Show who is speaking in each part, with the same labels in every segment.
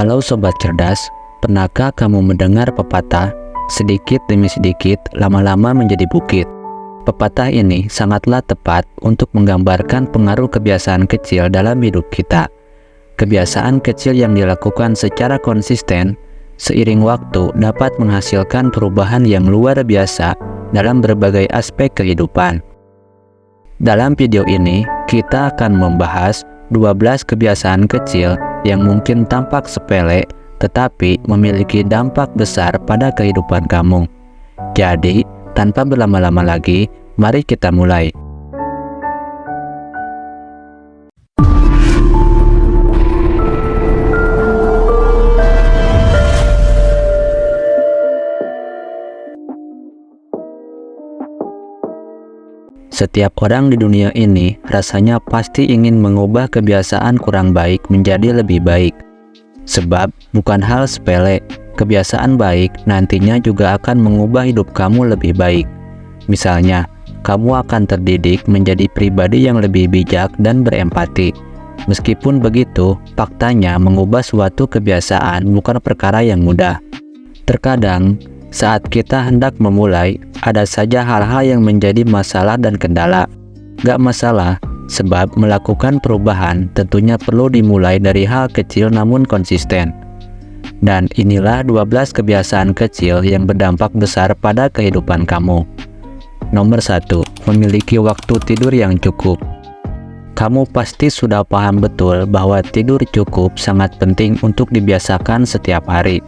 Speaker 1: Halo Sobat Cerdas, pernahkah kamu mendengar pepatah, sedikit demi sedikit lama-lama menjadi bukit? Pepatah ini sangatlah tepat untuk menggambarkan pengaruh kebiasaan kecil dalam hidup kita. Kebiasaan kecil yang dilakukan secara konsisten, seiring waktu dapat menghasilkan perubahan yang luar biasa dalam berbagai aspek kehidupan. Dalam video ini, kita akan membahas 12 kebiasaan kecil yang mungkin tampak sepele, tetapi memiliki dampak besar pada kehidupan kamu. Jadi, tanpa berlama-lama lagi, mari kita mulai. Setiap orang di dunia ini rasanya pasti ingin mengubah kebiasaan kurang baik menjadi lebih baik. Sebab bukan hal sepele, kebiasaan baik nantinya juga akan mengubah hidup kamu lebih baik. Misalnya, kamu akan terdidik menjadi pribadi yang lebih bijak dan berempati. Meskipun begitu, faktanya mengubah suatu kebiasaan bukan perkara yang mudah. Terkadang, saat kita hendak memulai, ada saja hal-hal yang menjadi masalah dan kendala. Gak masalah, sebab melakukan perubahan tentunya perlu dimulai dari hal kecil namun konsisten. Dan inilah 12 kebiasaan kecil yang berdampak besar pada kehidupan kamu. Nomor 1, memiliki waktu tidur yang cukup. Kamu pasti sudah paham betul bahwa tidur cukup sangat penting untuk dibiasakan setiap hari.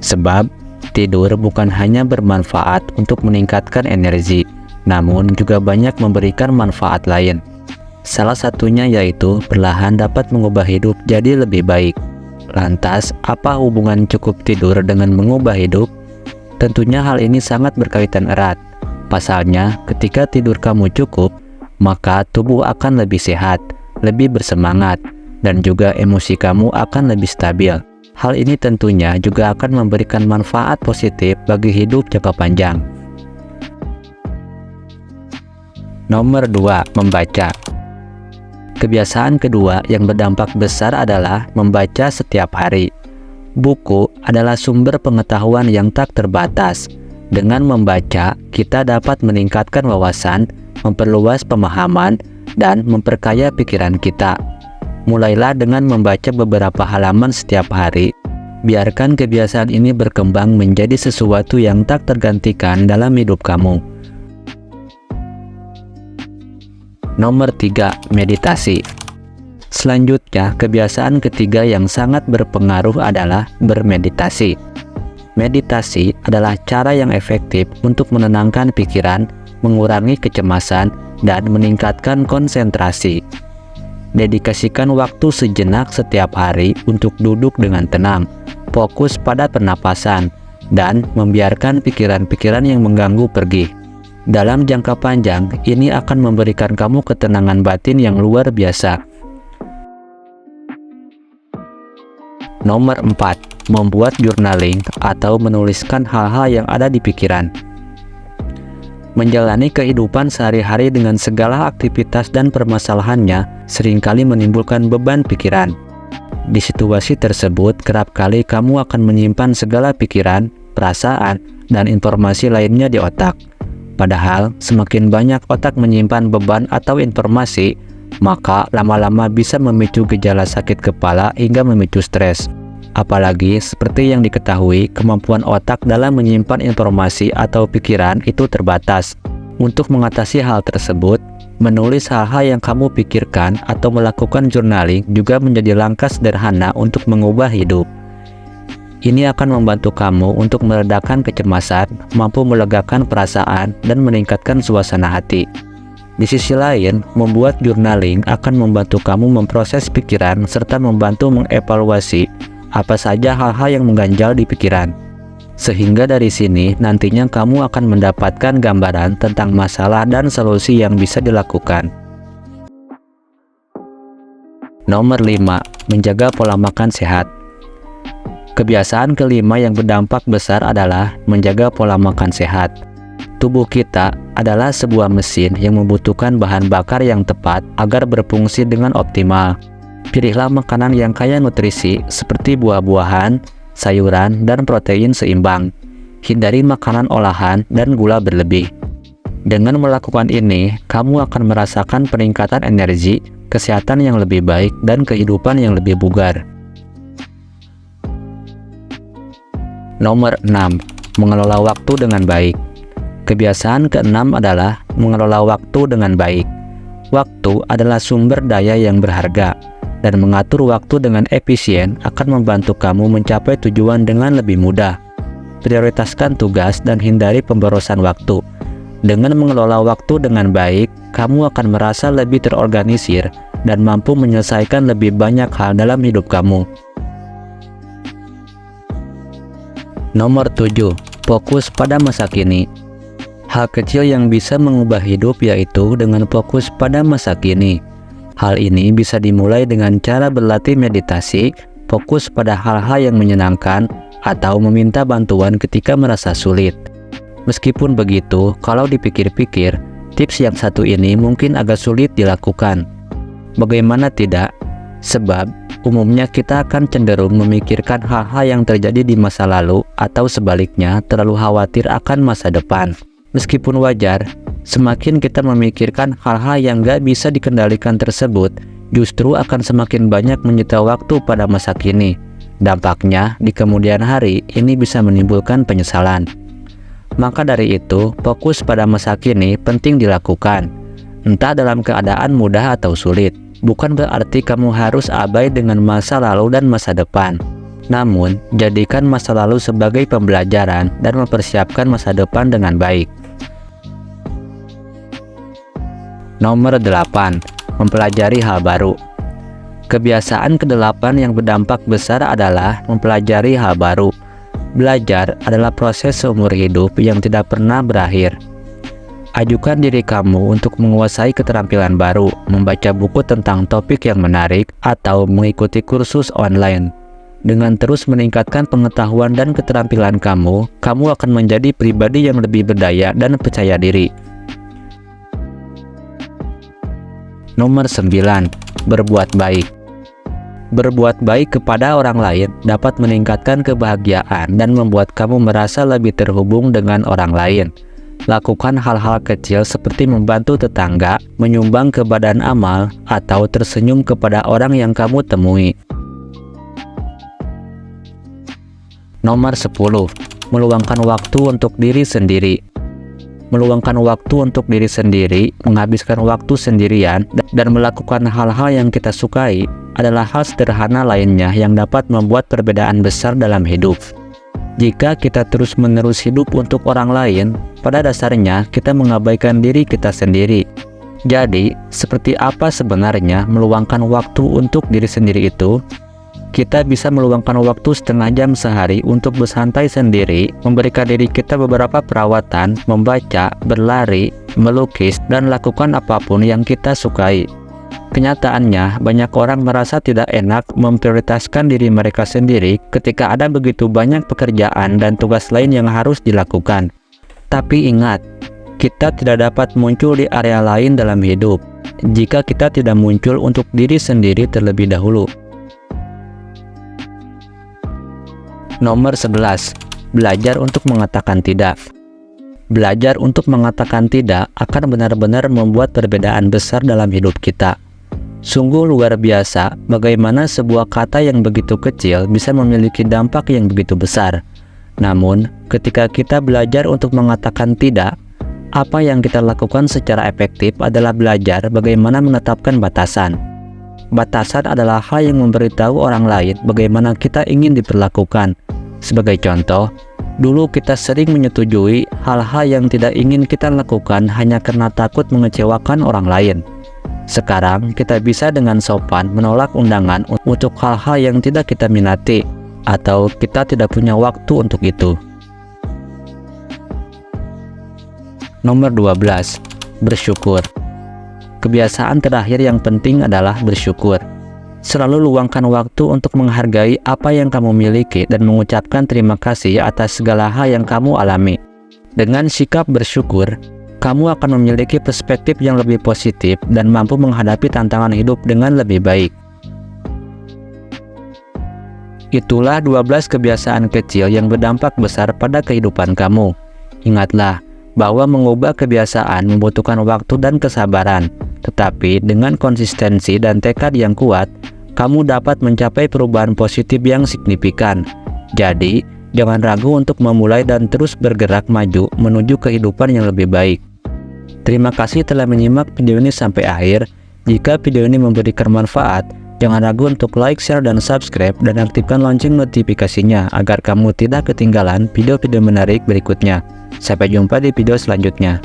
Speaker 1: Sebab tidur bukan hanya bermanfaat untuk meningkatkan energi, namun juga banyak memberikan manfaat lain. Salah satunya yaitu perlahan dapat mengubah hidup jadi lebih baik. Lantas, apa hubungan cukup tidur dengan mengubah hidup? Tentunya hal ini sangat berkaitan erat. Pasalnya, ketika tidur kamu cukup, maka tubuh akan lebih sehat, lebih bersemangat, dan juga emosi kamu akan lebih stabil. Hal ini tentunya juga akan memberikan manfaat positif bagi hidup jangka panjang. Nomor 2, membaca. Kebiasaan kedua yang berdampak besar adalah membaca setiap hari. Buku adalah sumber pengetahuan yang tak terbatas. Dengan membaca, kita dapat meningkatkan wawasan, memperluas pemahaman, dan memperkaya pikiran kita. Mulailah dengan membaca beberapa halaman setiap hari. Biarkan kebiasaan ini berkembang menjadi sesuatu yang tak tergantikan dalam hidup kamu. Nomor 3, meditasi. Selanjutnya, kebiasaan ketiga yang sangat berpengaruh adalah bermeditasi. Meditasi adalah cara yang efektif untuk menenangkan pikiran, mengurangi kecemasan, dan meningkatkan konsentrasi. Dedikasikan waktu sejenak setiap hari untuk duduk dengan tenang, fokus pada pernapasan, dan membiarkan pikiran-pikiran yang mengganggu pergi. Dalam jangka panjang, ini akan memberikan kamu ketenangan batin yang luar biasa. Nomor 4, membuat journaling atau menuliskan hal-hal yang ada di pikiran. Menjalani kehidupan sehari-hari dengan segala aktivitas dan permasalahannya seringkali menimbulkan beban pikiran. Di situasi tersebut, kerap kali kamu akan menyimpan segala pikiran, perasaan, dan informasi lainnya di otak. Padahal, semakin banyak otak menyimpan beban atau informasi, maka lama-lama bisa memicu gejala sakit kepala hingga memicu stres. Apalagi seperti yang diketahui, kemampuan otak dalam menyimpan informasi atau pikiran itu terbatas. Untuk mengatasi hal tersebut, menulis hal-hal yang kamu pikirkan atau melakukan journaling juga menjadi langkah sederhana untuk mengubah hidup. Ini akan membantu kamu untuk meredakan kecemasan, mampu melegakan perasaan, dan meningkatkan suasana hati. Di sisi lain, membuat journaling akan membantu kamu memproses pikiran serta membantu mengevaluasi apa saja hal-hal yang mengganjal di pikiran. Sehingga dari sini nantinya kamu akan mendapatkan gambaran tentang masalah dan solusi yang bisa dilakukan. Nomor 5, menjaga pola makan sehat. Kebiasaan kelima yang berdampak besar adalah menjaga pola makan sehat. Tubuh kita adalah sebuah mesin yang membutuhkan bahan bakar yang tepat agar berfungsi dengan optimal. Pilihlah makanan yang kaya nutrisi seperti buah-buahan, sayuran, dan protein seimbang. Hindari makanan olahan dan gula berlebih. Dengan melakukan ini, kamu akan merasakan peningkatan energi, kesehatan yang lebih baik, dan kehidupan yang lebih bugar. Nomor 6. Mengelola waktu dengan baik. Kebiasaan keenam adalah mengelola waktu dengan baik. Waktu adalah sumber daya yang berharga, dan mengatur waktu dengan efisien akan membantu kamu mencapai tujuan dengan lebih mudah. Prioritaskan tugas dan hindari pemborosan waktu. Dengan mengelola waktu dengan baik, kamu akan merasa lebih terorganisir dan mampu menyelesaikan lebih banyak hal dalam hidup kamu. Nomor 7. Fokus pada masa kini. Hal kecil yang bisa mengubah hidup yaitu dengan fokus pada masa kini. Hal ini bisa dimulai dengan cara berlatih meditasi, fokus pada hal-hal yang menyenangkan, atau meminta bantuan ketika merasa sulit. Meskipun begitu, kalau dipikir-pikir, tips yang satu ini mungkin agak sulit dilakukan. Bagaimana tidak? Sebab, umumnya kita akan cenderung memikirkan hal-hal yang terjadi di masa lalu atau sebaliknya terlalu khawatir akan masa depan. Meskipun wajar, semakin kita memikirkan hal-hal yang gak bisa dikendalikan tersebut, justru akan semakin banyak menyita waktu pada masa kini. Dampaknya, di kemudian hari, ini bisa menimbulkan penyesalan. Maka dari itu, fokus pada masa kini penting dilakukan, entah dalam keadaan mudah atau sulit. Bukan berarti kamu harus abai dengan masa lalu dan masa depan. Namun, jadikan masa lalu sebagai pembelajaran dan mempersiapkan masa depan dengan baik. Nomor 8. Mempelajari hal baru. Kebiasaan ke-8 yang berdampak besar adalah mempelajari hal baru. Belajar adalah proses seumur hidup yang tidak pernah berakhir. Ajukan diri kamu untuk menguasai keterampilan baru, membaca buku tentang topik yang menarik, atau mengikuti kursus online. Dengan terus meningkatkan pengetahuan dan keterampilan kamu akan menjadi pribadi yang lebih berdaya dan percaya diri. Nomor 9. Berbuat baik. Berbuat baik kepada orang lain dapat meningkatkan kebahagiaan dan membuat kamu merasa lebih terhubung dengan orang lain. Lakukan hal-hal kecil seperti membantu tetangga, menyumbang ke badan amal, atau tersenyum kepada orang yang kamu temui. Nomor 10. Meluangkan waktu untuk diri sendiri. Meluangkan waktu untuk diri sendiri, menghabiskan waktu sendirian, dan melakukan hal-hal yang kita sukai adalah hal sederhana lainnya yang dapat membuat perbedaan besar dalam hidup. Jika kita terus-menerus hidup untuk orang lain, pada dasarnya kita mengabaikan diri kita sendiri. Jadi, seperti apa sebenarnya meluangkan waktu untuk diri sendiri itu? Kita bisa meluangkan waktu setengah jam sehari untuk bersantai sendiri, memberikan diri kita beberapa perawatan, membaca, berlari, melukis, dan lakukan apapun yang kita sukai. Kenyataannya, banyak orang merasa tidak enak memprioritaskan diri mereka sendiri ketika ada begitu banyak pekerjaan dan tugas lain yang harus dilakukan. Tapi ingat, kita tidak dapat muncul di area lain dalam hidup jika kita tidak muncul untuk diri sendiri terlebih dahulu. Nomor 11. Belajar untuk mengatakan tidak. Belajar untuk mengatakan tidak akan benar-benar membuat perbedaan besar dalam hidup kita. Sungguh luar biasa bagaimana sebuah kata yang begitu kecil bisa memiliki dampak yang begitu besar. Namun, ketika kita belajar untuk mengatakan tidak, apa yang kita lakukan secara efektif adalah belajar bagaimana menetapkan batasan. Batasan adalah hal yang memberitahu orang lain bagaimana kita ingin diperlakukan. Sebagai contoh, dulu kita sering menyetujui hal-hal yang tidak ingin kita lakukan hanya karena takut mengecewakan orang lain. Sekarang, kita bisa dengan sopan menolak undangan untuk hal-hal yang tidak kita minati, atau kita tidak punya waktu untuk itu. Nomor 12. Bersyukur. Kebiasaan terakhir yang penting adalah bersyukur. Selalu luangkan waktu untuk menghargai apa yang kamu miliki dan mengucapkan terima kasih atas segala hal yang kamu alami. Dengan sikap bersyukur, kamu akan memiliki perspektif yang lebih positif dan mampu menghadapi tantangan hidup dengan lebih baik. Itulah 12 kebiasaan kecil yang berdampak besar pada kehidupan kamu. Ingatlah bahwa mengubah kebiasaan membutuhkan waktu dan kesabaran, tetapi dengan konsistensi dan tekad yang kuat, kamu dapat mencapai perubahan positif yang signifikan. Jadi, jangan ragu untuk memulai dan terus bergerak maju menuju kehidupan yang lebih baik. Terima kasih telah menyimak video ini sampai akhir. Jika video ini memberikan manfaat, jangan ragu untuk like, share, dan subscribe, dan aktifkan lonceng notifikasinya agar kamu tidak ketinggalan video-video menarik berikutnya. Sampai jumpa di video selanjutnya.